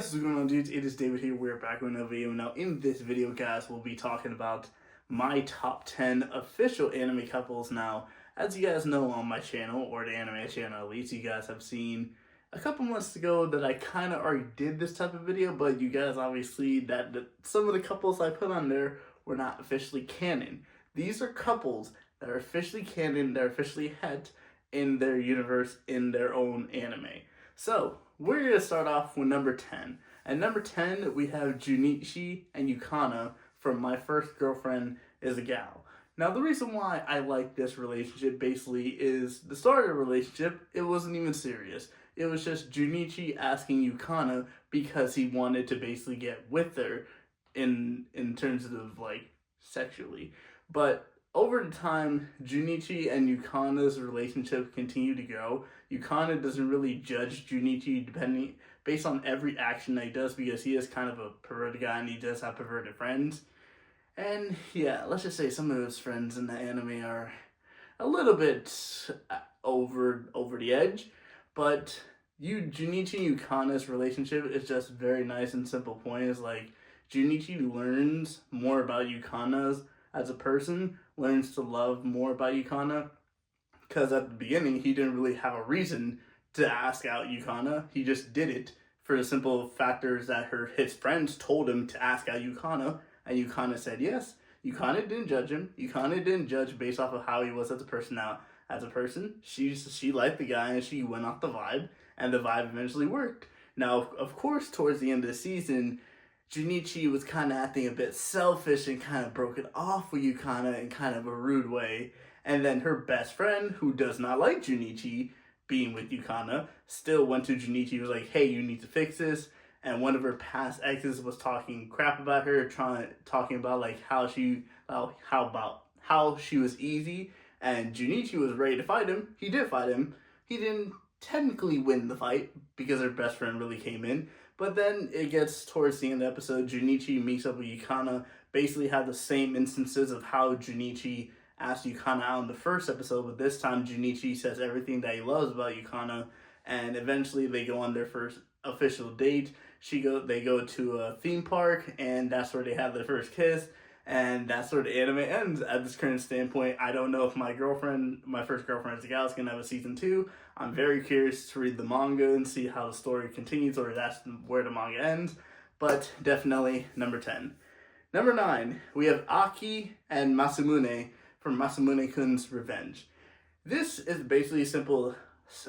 what's going on, dudes? It is David here. We're back with another video. Now, in this video, guys, we'll be talking about my top 10 official anime couples. Now, as you guys know on my channel, or the anime channel at least, you guys have seen a couple months ago that I kind of already did this type of video, but you guys obviously that some of the couples I put on there were not officially canon. These are couples that are officially canon, they're officially het in their universe, in their own anime. So, we're going to start off with number 10. At number 10, we have Junichi and Yukana from My First Girlfriend is a Gal. Now, the reason why I like this relationship basically is the start of the relationship, it wasn't even serious. It was just Junichi asking Yukana because he wanted to basically get with her in terms of, like, sexually. But over the time, Junichi and Yukana's relationship continued to grow. Yukana doesn't really judge Junichi based on every action that he does because he is kind of a perverted guy and he does have perverted friends. And yeah, let's just say some of his friends in the anime are a little bit over the edge. But Junichi and Yukana's relationship is just very nice and simple point. Is like Junichi learns more about Yukana's as a person, learns to love more about Yukana, because at the beginning he didn't really have a reason to ask out Yukana. He just did it for the simple factors that his friends told him to ask out Yukana, and Yukana said yes. Yukana didn't judge him. Yukana didn't judge based off of how he was as a person. Now, as a person, she liked the guy and she went off the vibe, and the vibe eventually worked. Now, of course, towards the end of the season, Junichi was kind of acting a bit selfish and kind of broke it off with Yukana in kind of a rude way. And then her best friend, who does not like Junichi being with Yukana, still went to Junichi, was like, hey, you need to fix this. And one of her past exes was talking crap about her, talking about like how she was easy. And Junichi was ready to fight him. He did fight him. He didn't technically win the fight because her best friend really came in. But then it gets towards the end of the episode, Junichi meets up with Yukana, basically have the same instances of how Junichi asked Yukana out in the first episode, but this time Junichi says everything that he loves about Yukana, and eventually they go on their first official date. They go to a theme park, and that's where they have their first kiss, and that's where the anime ends at this current standpoint. I don't know if My First Girlfriend is a Gal, is going to have a season 2. I'm very curious to read the manga and see how the story continues, or that's where the manga ends. But definitely number 10. Number 9, we have Aki and Masamune from Masamune-kun's Revenge. This is basically simple.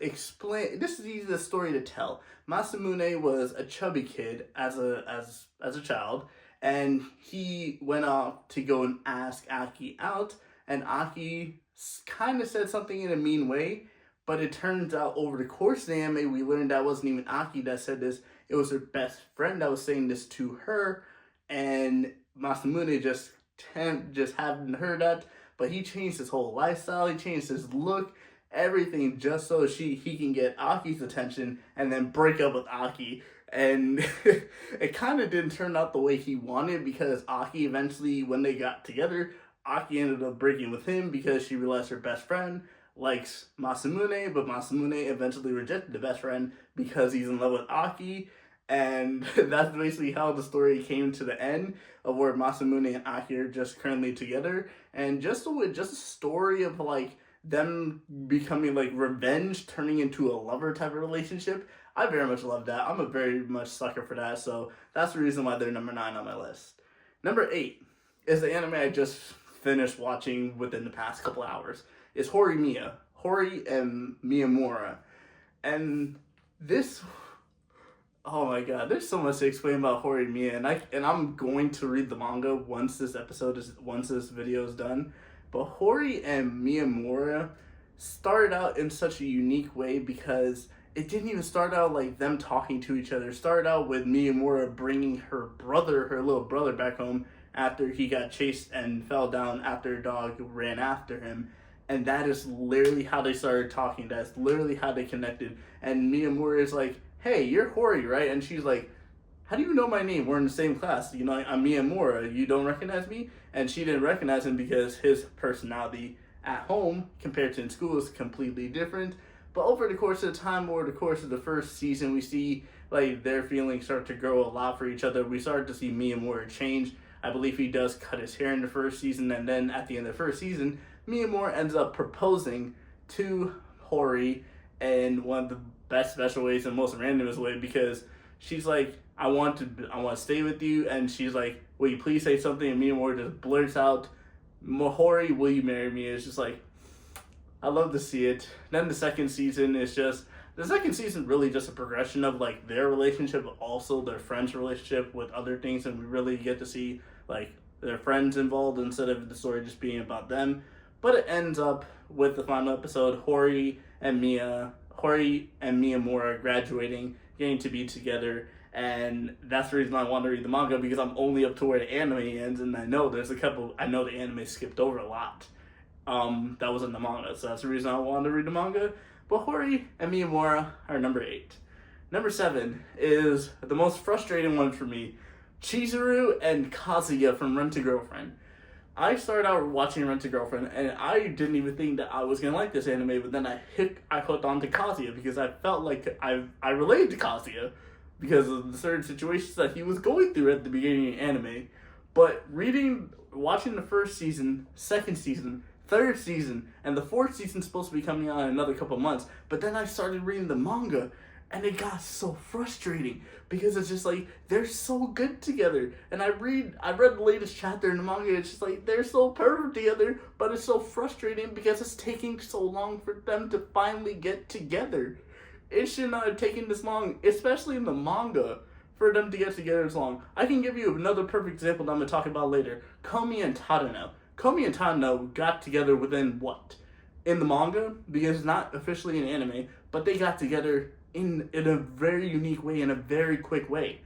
This is easy story to tell. Masamune was a chubby kid as a child, and he went off to go and ask Aki out, and Aki kind of said something in a mean way. But it turns out over the course of the anime, we learned that wasn't even Aki that said this. It was her best friend that was saying this to her. And Masamune just hadn't heard that. But he changed his whole lifestyle. He changed his look. Everything just so he can get Aki's attention and then break up with Aki. And it kind of didn't turn out the way he wanted, because Aki eventually, when they got together, Aki ended up breaking with him because she realized her best friend likes Masamune, but Masamune eventually rejected the best friend because he's in love with Aki. And that's basically how the story came to the end of where Masamune and Aki are just currently together. And just a story of like them becoming like revenge, turning into a lover type of relationship. I very much love that. I'm a very much sucker for that. So that's the reason why they're number 9 on my list. Number 8 is the anime I just finished watching within the past couple hours. It's Hori and Miyamura. And this, oh my god, there's so much to explain about Hori and Mia, and I'm going to read the manga once this video is done. But Hori and Miyamura started out in such a unique way because it didn't even start out like them talking to each other. It started out with Miyamura bringing her little brother back home after he got chased and fell down after a dog ran after him. And that is literally how they started talking. That's literally how they connected. And Miyamura is like, hey, you're Hori, right? And she's like, how do you know my name? We're in the same class. You know, I'm Miyamura. You don't recognize me? And she didn't recognize him because his personality at home compared to in school is completely different. But over the course of the time, over the course of the first season, we see like their feelings start to grow a lot for each other. We started to see Miyamura change. I believe he does cut his hair in the first season, and then at the end of the first season, Miyamura ends up proposing to Hori in one of the best special ways and most randomest way, because she's like, I want to stay with you, and she's like, will you please say something? And Miyamura just blurts out, Hori, will you marry me? It's just like, I love to see it. Then the second season is just, the second season really just a progression of like their relationship, but also their friends' relationship with other things, and we really get to see like their friends involved instead of the story just being about them. But it ends up with the final episode, Hori and Miyamura graduating, getting to be together, and that's the reason I want to read the manga, because I'm only up to where the anime ends, and I know the anime skipped over a lot. That was in the manga, so that's the reason I wanted to read the manga. But Hori and Miyamura are number 8. Number 7 is the most frustrating one for me, Chizuru and Kazuya from Rent a Girlfriend. I started out watching Rent a Girlfriend, and I didn't even think that I was gonna like this anime, but then I hooked on to Kazuya, because I felt like I related to Kazuya because of the certain situations that he was going through at the beginning of the anime. But watching the first season, second season, third season, and the fourth season's supposed to be coming out in another couple months, but then I started reading the manga, and it got so frustrating, because it's just like, they're so good together. And I read the latest chapter in the manga, it's just like, they're so perfect together, but it's so frustrating because it's taking so long for them to finally get together. It should not have taken this long, especially in the manga, for them to get together this long. I can give you another perfect example that I'm going to talk about later. Komi and Tadano. Komi and Tadano got together within what? In the manga, because it's not officially an anime, but they got together in a very unique way, in a very quick way.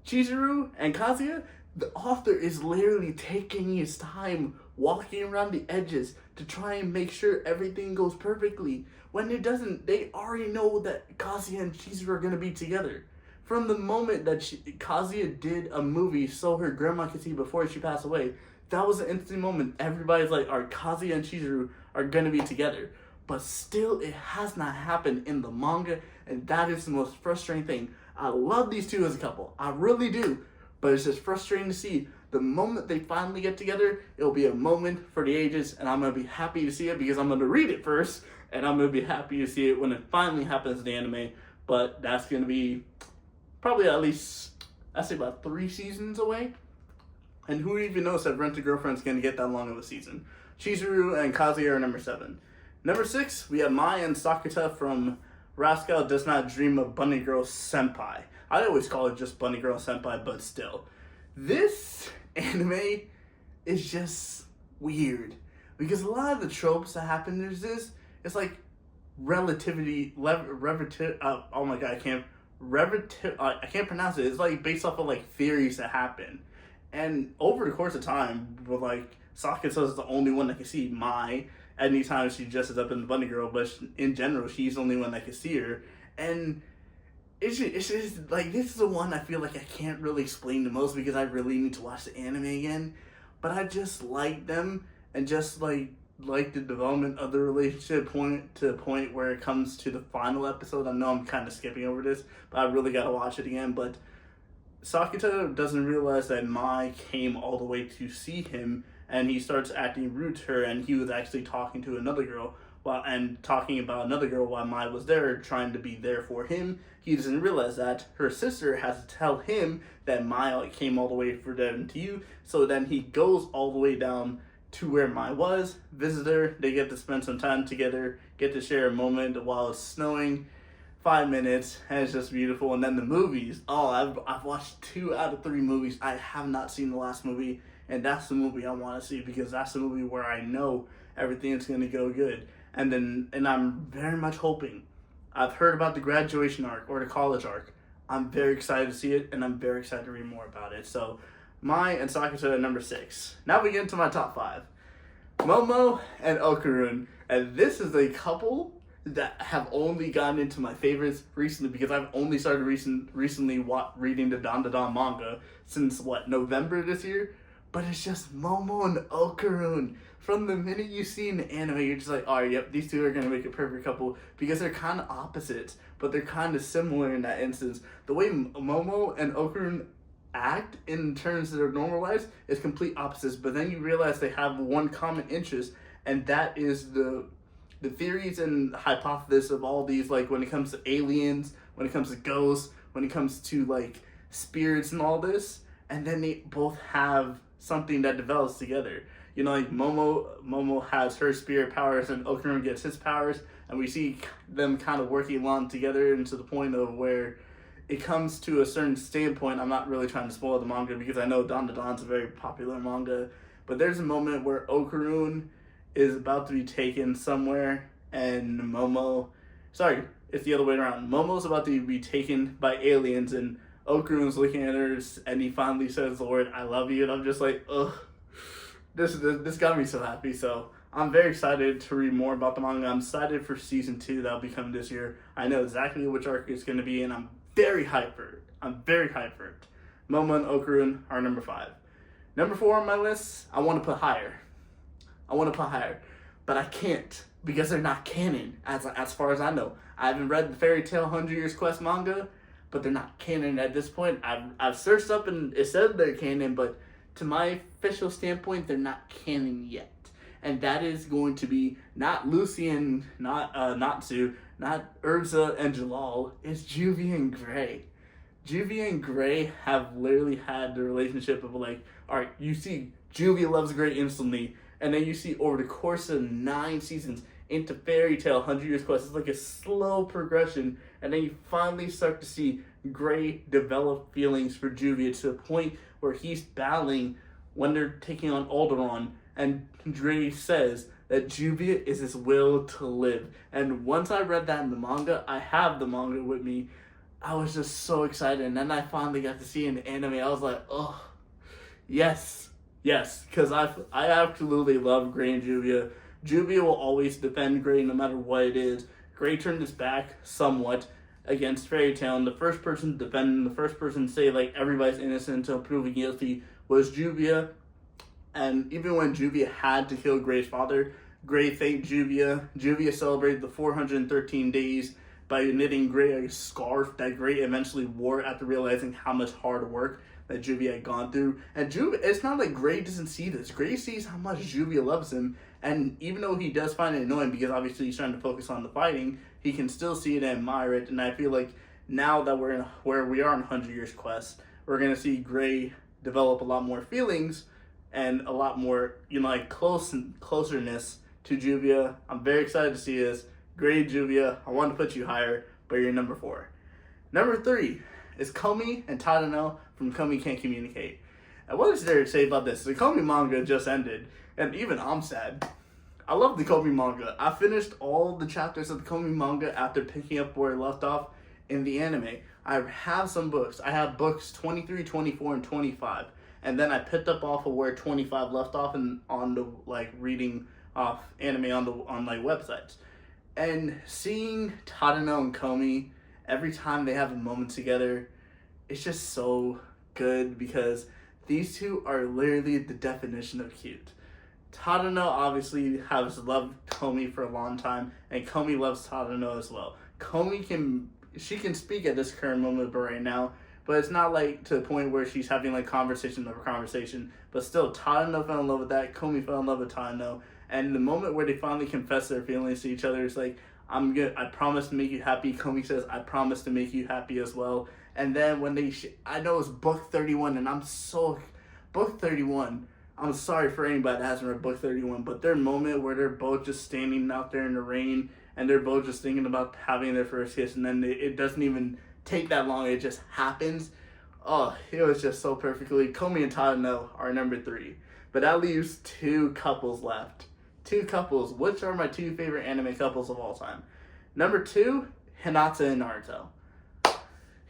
Chizuru and Kazuya, the author is literally taking his time, walking around the edges to try and make sure everything goes perfectly. When it doesn't, they already know that Kazuya and Chizuru are going to be together. From the moment that Kazuya did a movie so her grandma could see before she passed away, that was an instant moment. Everybody's like, Kazuya and Chizuru are going to be together. But still, it has not happened in the manga, and that is the most frustrating thing. I love these two as a couple. I really do. But it's just frustrating to see. The moment they finally get together, it'll be a moment for the ages, and I'm going to be happy to see it because I'm going to read it first, and I'm going to be happy to see it when it finally happens in the anime. But that's going to be probably at least, I'd say about 3 seasons away. And who even knows that Rent a Girlfriend's going to get that long of a season. Chizuru and Kazuya are number 7. Number 6, we have Mai and Sakata from Rascal Does Not Dream of Bunny Girl Senpai. I always call it just Bunny Girl Senpai, but still. This anime is just weird. Because a lot of the tropes that happen, it's like relativity, oh my god, I can't pronounce it. It's like based off of like theories that happen. And over the course of time, with like, Sakata is the only one that can see Mai anytime she dresses up in the bunny girl, but in general, she's the only one that can see her. And it's just like, this is the one I feel like I can't really explain the most because I really need to watch the anime again. But I just like them, and just like the development of the relationship to the point where it comes to the final episode. I know I'm kind of skipping over this, but I really got to watch it again. But Sakata doesn't realize that Mai came all the way to see him, and he starts acting rude to her, and he was actually talking to another girl talking about another girl while Mai was there, trying to be there for him. He doesn't realize that her sister has to tell him that Mai came all the way for them to you. So then he goes all the way down to where Mai was, visits her, they get to spend some time together, get to share a moment while it's snowing. 5 minutes, and it's just beautiful. And then the movies. I've watched 2 out of 3 movies. I have not seen the last movie, and that's the movie I want to see, because that's the movie where I know everything is going to go good. And I'm very much hoping. I've heard about the graduation arc or the college arc. I'm very excited to see it, and I'm very excited to read more about it. So, Mai and Sakata are number 6. Now we get into my top 5. Momo and Okarun. And this is a couple that have only gotten into my favorites recently, because I've only started recently reading the Dandadan manga since, November this year? but it's just Momo and Okarun. From the minute you see an anime, you're just like, alright, yep, these two are gonna make a perfect couple because they're kind of opposites, but they're kind of similar in that instance. The way Momo and Okarun act in terms of their normal lives is complete opposites, but then you realize they have one common interest, and that is the theories and hypothesis of all these, like when it comes to aliens, when it comes to ghosts, when it comes to like spirits and all this, and then they both have something that develops together. You know, like Momo has her spirit powers and Okarun gets his powers, and we see them kind of working along together, and to the point of where it comes to a certain standpoint. I'm not really trying to spoil the manga because I know Dandadan's a very popular manga, but there's a moment where Okarun is about to be taken somewhere, and it's the other way around. Momo's about to be taken by aliens, and Okarun's looking at her, and he finally says the word "I love you," and I'm just like, ugh. This got me so happy. So I'm very excited to read more about the manga. I'm excited for season 2 that'll be coming this year. I know exactly which arc it's going to be, and I'm very hyped for it. Momo and Okarun are number 5. Number 4 on my list, I want to put higher, but I can't because they're not canon. As far as I know, I haven't read the Fairy Tail 100 Years Quest manga, but they're not canon at this point. I've searched up and it said they're canon, but to my official standpoint, they're not canon yet. And that is going to be not Lucian, not Natsu, not Urza and Jalal. It's Juvie and Gray. Juvie and Gray have literally had the relationship of like, alright, you see Juvie loves Gray instantly, and then you see over the course of 9 seasons into Fairy Tail 100 Years Quest, it's like a slow progression, and then you finally start to see Gray develop feelings for Juvie to the point where he's battling when they're taking on Alderaan, and Gray says that Juvia is his will to live. And once I read that in the manga, I have the manga with me, I was just so excited. And then I finally got to see it in the anime. I was like, oh, yes, because I absolutely love Gray and Juvia. Juvia will always defend Gray no matter what it is. Gray turned his back somewhat against Fairy Tail, and the first person to defend him, the first person to say like everybody's innocent until proven guilty was Juvia. And even when Juvia had to kill Gray's father, Gray thanked Juvia. Juvia celebrated the 413 days by knitting Gray a scarf that Gray eventually wore after realizing how much hard work that Juvia had gone through. And it's not like Gray doesn't see this. Gray sees how much Juvia loves him, and even though he does find it annoying because obviously he's trying to focus on the fighting, he can still see it and admire it. And I feel like now that we're in where we are in 100 Years Quest, we're going to see Gray develop a lot more feelings and a lot more, like closeness to Juvia. I'm very excited to see this. Gray, Juvia, I want to put you higher, but you're number 4. Number 3 is Komi and Tadano from Komi Can't Communicate. And what is there to say about this? The Komi manga just ended, and even I'm sad. I love the Komi manga. I finished all the chapters of the Komi manga after picking up where it left off in the anime. I have some books. I have books 23, 24, and 25. And then I picked up off of where 25 left off and on the reading off anime on websites. And seeing Tadano and Komi every time they have a moment together, it's just so good because these two are literally the definition of cute. Tadano obviously has loved Komi for a long time, and Komi loves Tadano as well. Komi can speak at this current moment right now, but it's not like to the point where she's having conversation over conversation. But still, Tadano fell in love with that. Komi fell in love with Tadano, and the moment where they finally confess their feelings to each other is like, I promise to make you happy. Komi says, I promise to make you happy as well. And then when I know it's book 31, and book 31. I'm sorry for anybody that hasn't read book 31, but their moment where they're both just standing out there in the rain, and they're both just thinking about having their first kiss, and then it doesn't even take that long, it just happens. Oh, it was just so perfectly. Komi and Tadano are number 3. But that leaves 2 couples left. 2 couples, which are my 2 favorite anime couples of all time. Number 2, Hinata and Naruto.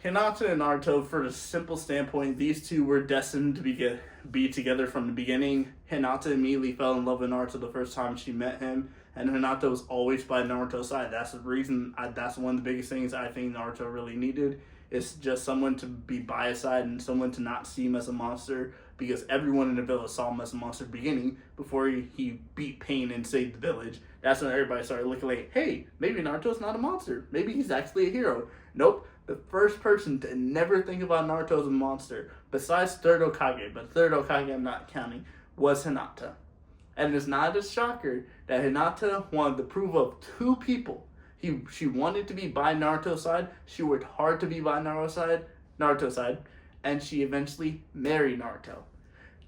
Hinata and Naruto, for the simple standpoint, these two were destined to be together from the beginning. Hinata immediately fell in love with Naruto the first time she met him, and Hinata was always by Naruto's side. That's the reason, that's one of the biggest things I think Naruto really needed. It's just someone to be by his side and someone to not see him as a monster, because everyone in the village saw him as a monster beginning before he beat Pain and saved the village. That's when everybody started looking like, hey, maybe Naruto's not a monster. Maybe he's actually a hero. Nope. The first person to never think about Naruto as a monster, besides third Hokage, but third Hokage I'm not counting, was Hinata. And it's not a shocker that Hinata wanted the approval of two people. She wanted to be by Naruto's side. She worked hard to be by Naruto's side, and she eventually married Naruto.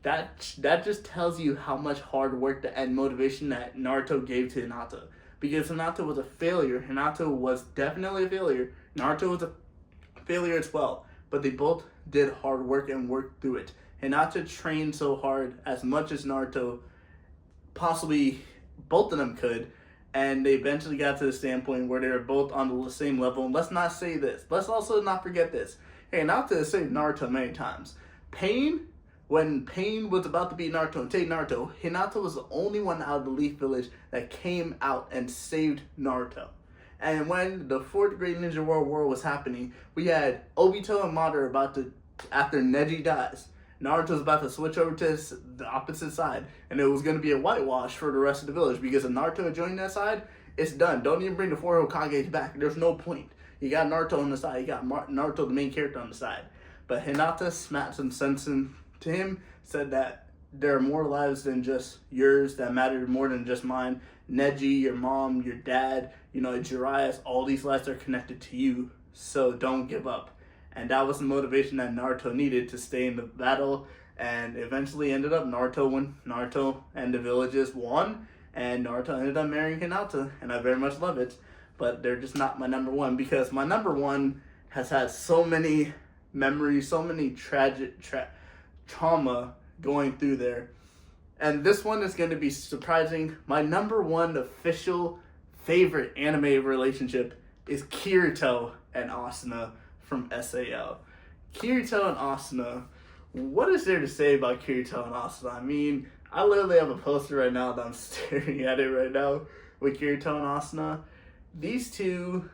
That just tells you how much hard work and motivation that Naruto gave to Hinata. Because Hinata was a failure. Hinata was definitely a failure. Naruto was a failure as well. But they both did hard work and worked through it. Hinata trained so hard, as much as Naruto possibly both of them could, and they eventually got to the standpoint where they were both on the same level. And let's not say this. Let's also not forget this. Hey, Hinata has saved Naruto many times. When Pain was about to beat Naruto and take Naruto, Hinata was the only one out of the Leaf Village that came out and saved Naruto. And when the 4th Great Ninja World War was happening, we had Obito and Madara about to, after Neji dies, Naruto's about to switch over to the opposite side, and it was going to be a whitewash for the rest of the village, because if Naruto had joined that side, it's done. Don't even bring the 4 Hokages back. There's no point. You got Naruto on the side. You got Naruto, the main character, on the side. But Hinata smacked some sense into him, said that there are more lives than just yours that matter more than just mine. Neji, your mom, your dad, Jiraiya, all these lives are connected to you, so don't give up. And that was the motivation that Naruto needed to stay in the battle, and eventually ended up Naruto and the villages won, and Naruto ended up marrying Hinata, and I very much love it. But they're just not my number one, because my number one has had so many memories, so many tragic trauma going through there. And this one is going to be surprising. My number one official favorite anime relationship is Kirito and Asuna from SAO. Kirito and Asuna. What is there to say about Kirito and Asuna? I mean, I literally have a poster right now that I'm staring at it right now with Kirito and Asuna. These two,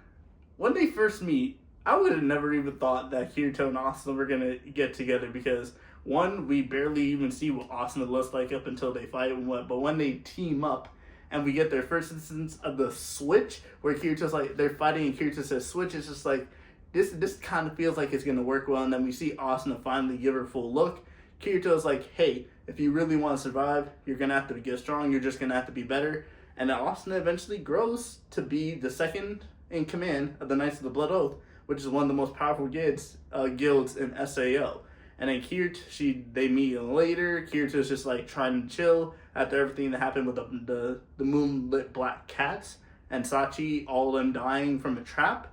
when they first meet, I would have never even thought that Kirito and Asuna were going to get together, because one, we barely even see what Asuna looks like up until they fight and what, but when they team up and we get their first instance of the switch where Kirito's like, they're fighting and Kirito says switch, it's just like, this kind of feels like it's going to work well. And then we see Asuna finally give her full look. Kirito's like, hey, if you really want to survive, you're going to have to get strong, you're just going to have to be better. And then Asuna eventually grows to be the second in command of the Knights of the Blood Oath, which is one of the most powerful guilds in SAO. And then Kirito, they meet later. Kirito's just like trying to chill after everything that happened with the moonlit black cats and Sachi, all of them dying from a trap.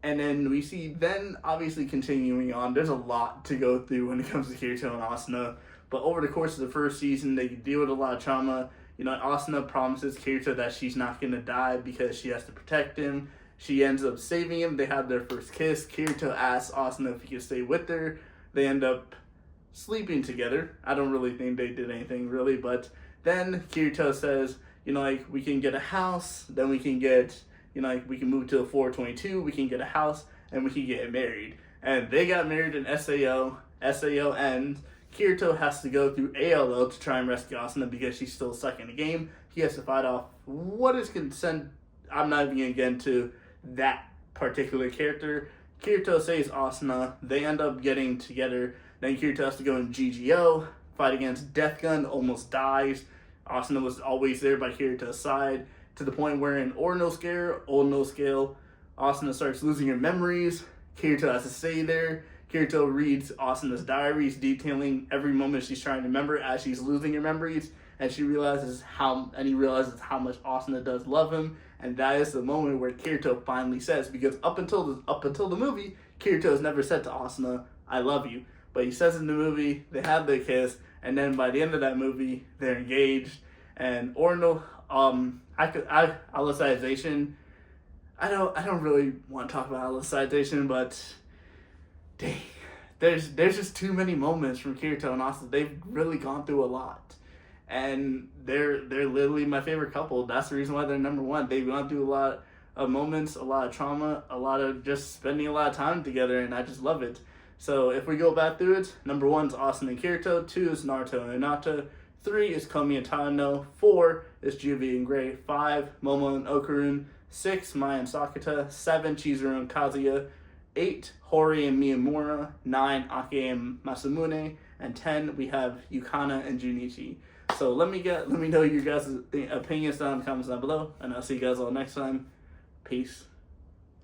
And then we see, then obviously continuing on, there's a lot to go through when it comes to Kirito and Asuna. But over the course of the first season, they deal with a lot of trauma. Asuna promises Kirito that she's not going to die because she has to protect him. She ends up saving him. They have their first kiss. Kirito asks Asuna if he can stay with her. They end up sleeping together. I don't really think they did anything really, but then Kirito says, we can get a house, then we can get, we can move to a 422, we can get a house, and we can get married. And they got married in SAO. SAO ends. Kirito has to go through ALO to try and rescue Asuna because she's still stuck in the game. He has to fight off what is consent. I'm not even going to get into that particular character. Kirito saves Asuna. They end up getting together. Then Kirito has to go in GGO, fight against Death Gun, almost dies. Asuna was always there by Kirito's side, to the point where in Old No Scale, Asuna starts losing her memories. Kirito has to stay there. Kirito reads Asuna's diaries, detailing every moment she's trying to remember as she's losing her memories, and he realizes how much Asuna does love him. And that is the moment where Kirito finally says, because up until the movie, Kirito has never said to Asuna, "I love you." But he says in the movie, they have their kiss, and then by the end of that movie, they're engaged. And Alicization. I don't really want to talk about Alicization, but dang, there's just too many moments from Kirito and Asuna. They've really gone through a lot. And they're literally my favorite couple. That's the reason why they're number one. They've gone through a lot of moments, a lot of trauma, a lot of just spending a lot of time together, and I just love it. So if we go back through it, number 1 is Asuna and Kirito, 2 is Naruto and Hinata, 3 is Komi and Tano, 4 is Juvie and Gray, 5 Momo and Okarun, 6 Maya and Sakata, 7 Chizuru and Kazuya, 8 Hori and Miyamura, 9 Ake and Masamune, and 10 we have Yukana and Junichi. So let me know your guys' opinions down in the comments down below, and I'll see you guys all next time. Peace.